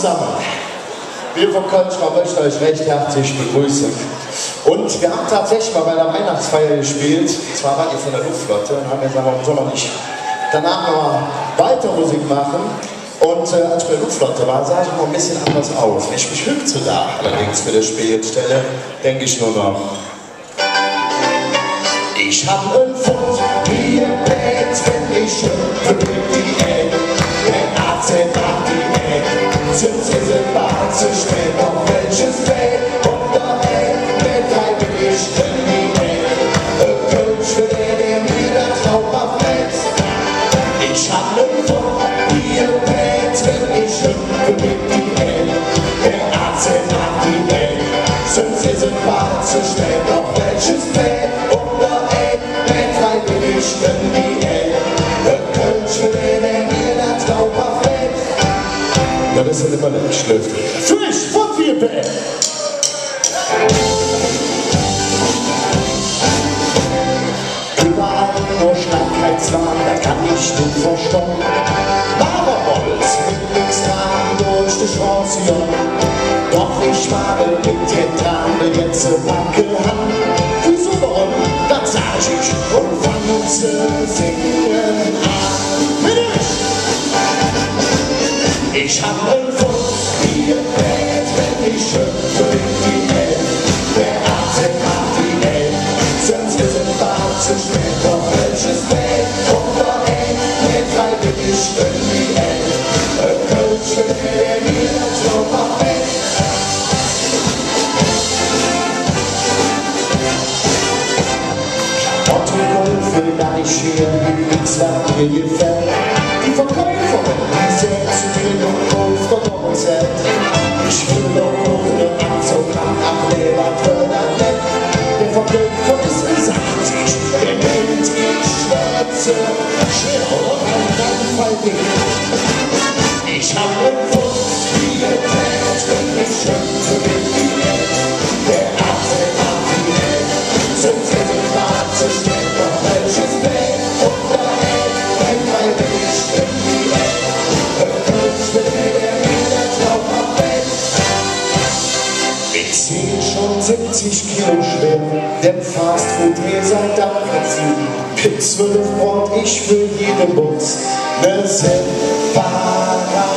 zusammen. Wir von Kölschmer möchten euch recht herzlich begrüßen. Und wir haben tatsächlich mal bei der Weihnachtsfeier gespielt. Zwar wart ihr von der Luftflotte und haben gesagt, warum soll man nicht danach noch weiter Musik machen. Und als ich bei der Luftflotte war, sah ich noch ein bisschen anders aus. Wenn ich mich hüpfe da, allerdings mit der Spielstelle, denke ich nur noch. Ich hab einen Fund, wie ein Bett, wenn ich hüpfe mit die Ecke. Der Arzt macht die Ecke, sind sie bald zu spät, auf welches Bett? Und da mit drei bin ich in die Ecke. Kölsch für der mir das Traumhaft wächst. Ich hab einen Fund, wie ein Bett, wenn ich hüpfe mit die Ecke. Der Arzt macht die Ecke, sind sie bald zu spät, auf welches Bett? Und da mit drei bin ich in die Ecke. Kölsch für der mir das Traumhaft wächst. Ja, das ist immer nicht schlecht. Frisch von Vierberg! Überall nur Schnappheitswahn, da kann ich nicht verstehen. Barberholz mit links dran durch die Schranzion. Doch ich fahre mit den Tran, jetzt Backe an. Wieso warum? Das sag ich und fang zu singen an. Ich hab einen Fuß wie ein Bett, wenn ich hüpfe in die Welt. Der Arzt macht die Welt, sonst ist es bald zu spät. Doch welches Bett? Und da mit drei bin ich in die Welt. Kölsch für der mir das Traumhaft wächst. Otto Golfe, da ich hier nix, was mir gefällt. Die Verkäuferin, die setzt mir noch auf der Doppelzelt. Ich will doch ohne Anzug am Ableber Törnernet. Der Verkäufer ist besachtig, der nennt ich Schwärze. Schnell oder dann fall ich. Ich hab einen Fuß wie ein Pferd, wenn ich hüpfe mit die Welt. Der Arzt macht die Welt, sonst ist es bald zu spät. Doch welches Bett und da wenn drei bin ich in die Welt. Kölsch für der mir das Traumhaft wächst. Ich zähl schon 70 Kilo schwer, denn Fastfood mir seit Dampfprinzip. Mit 12 brauch ich für jeden Bus ne separate.